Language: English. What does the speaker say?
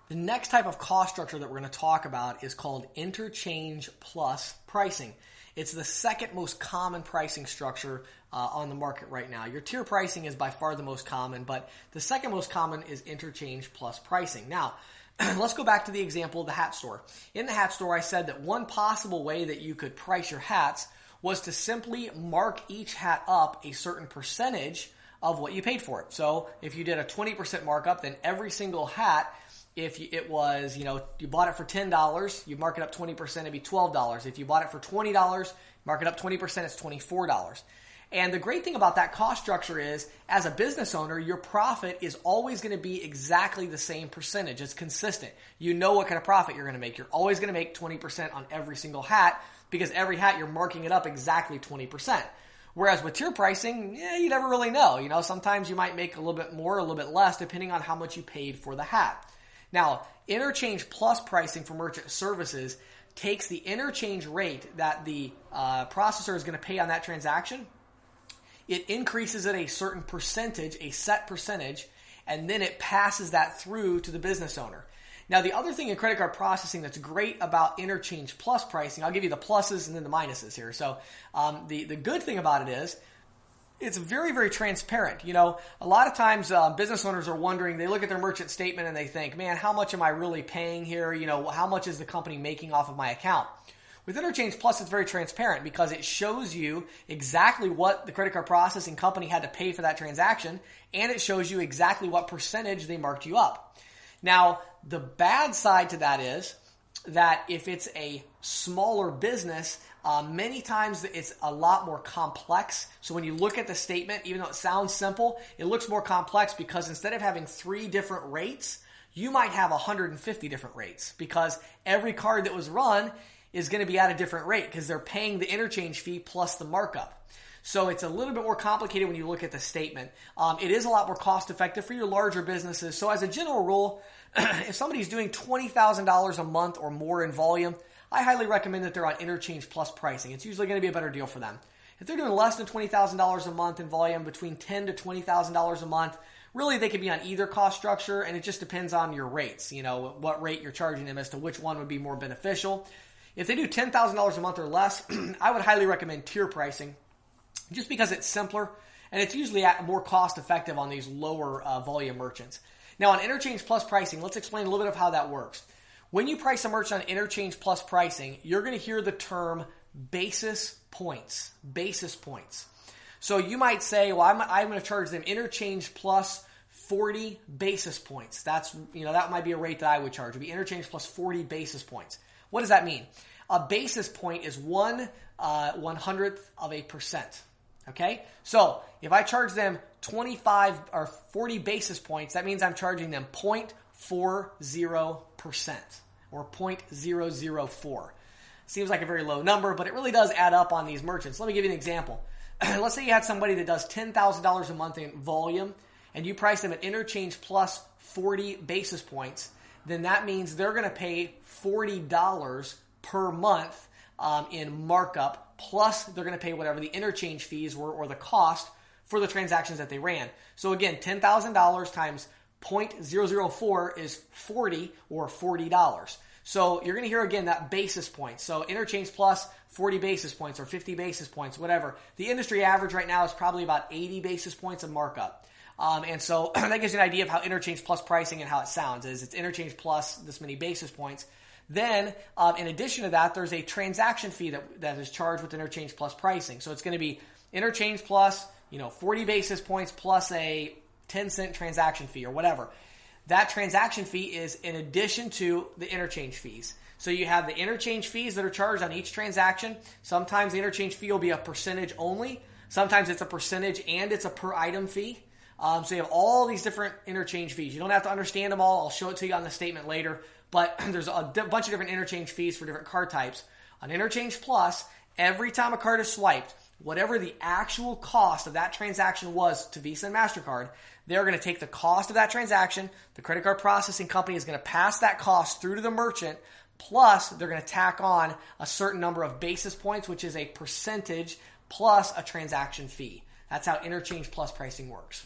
The next type of cost structure that we're going to talk about is called interchange plus pricing. It's the second most common pricing structure on the market right now. Your tier pricing is by far the most common, but the second most common is interchange plus pricing. Now, let's go back to the example of the hat store. In the hat store, I said that one possible way that you could price your hats was to simply mark each hat up a certain percentage of what you paid for it. So if you did a 20% markup, then every single hat, if it was, you bought it for $10, you mark it up 20%, it'd be $12. If you bought it for $20, mark it up 20%, it's $24. And the great thing about that cost structure is, as a business owner, your profit is always going to be exactly the same percentage. It's consistent. You know what kind of profit you're going to make. You're always going to make 20% on every single hat, because every hat you're marking it up exactly 20%. Whereas with tier pricing, you never really know. Sometimes you might make a little bit more, a little bit less, depending on how much you paid for the hat. Now, interchange plus pricing for merchant services takes the interchange rate that the processor is going to pay on that transaction. It increases it a certain percentage, a set percentage, and then it passes that through to the business owner. Now, the other thing in credit card processing that's great about interchange plus pricing, I'll give you the pluses and then the minuses here. So the good thing about it is it's very, very transparent. A lot of times business owners are wondering, they look at their merchant statement and they think, man, how much am I really paying here? How much is the company making off of my account? With Interchange Plus, it's very transparent because it shows you exactly what the credit card processing company had to pay for that transaction, and it shows you exactly what percentage they marked you up. Now, the bad side to that is that if it's a smaller business, many times it's a lot more complex. So when you look at the statement, even though it sounds simple, it looks more complex because instead of having 3 different rates, you might have 150 different rates, because every card that was run is going to be at a different rate because they're paying the interchange fee plus the markup. So it's a little bit more complicated when you look at the statement. It is a lot more cost effective for your larger businesses. So as a general rule, if somebody's doing $20,000 a month or more in volume, I highly recommend that they're on interchange plus pricing. It's usually going to be a better deal for them. If they're doing less than $20,000 a month in volume, between $10,000 to $20,000 a month, really they could be on either cost structure, and it just depends on your rates, what rate you're charging them as to which one would be more beneficial. If they do $10,000 a month or less, I would highly recommend tier pricing, just because it's simpler and it's usually more cost effective on these lower volume merchants. Now, on interchange plus pricing, let's explain a little bit of how that works. When you price a merchant on interchange plus pricing, you're going to hear the term basis points. Basis points. So you might say, well, I'm going to charge them interchange plus 40 basis points. That's, that might be a rate that I would charge. It would be interchange plus 40 basis points. What does that mean? A basis point is 1/100th of a percent. Okay? So if I charge them 25 or 40 basis points, that means I'm charging them 0.40% or 0.004. Seems like a very low number, but it really does add up on these merchants. Let me give you an example. Let's say you had somebody that does $10,000 a month in volume, and you price them at interchange plus 40 basis points. Then that means they're going to pay $40 per month in markup, plus they're going to pay whatever the interchange fees were or the cost for the transactions that they ran. So again, $10,000 times 0.004 is 40 or $40. So you're going to hear again that basis point. So interchange plus 40 basis points or 50 basis points, whatever. The industry average right now is probably about 80 basis points of markup. And so that gives you an idea of how interchange plus pricing and how it sounds is it's interchange plus this many basis points. Then, in addition to that, there's a transaction fee that is charged with interchange plus pricing. So it's going to be interchange plus, 40 basis points plus a 10-cent transaction fee or whatever. That transaction fee is in addition to the interchange fees. So you have the interchange fees that are charged on each transaction. Sometimes the interchange fee will be a percentage only. Sometimes it's a percentage and it's a per item fee. So you have all these different interchange fees. You don't have to understand them all. I'll show it to you on the statement later. But there's a bunch of different interchange fees for different card types. On Interchange Plus, every time a card is swiped, whatever the actual cost of that transaction was to Visa and MasterCard, they're going to take the cost of that transaction. The credit card processing company is going to pass that cost through to the merchant. Plus, they're going to tack on a certain number of basis points, which is a percentage plus a transaction fee. That's how Interchange Plus pricing works.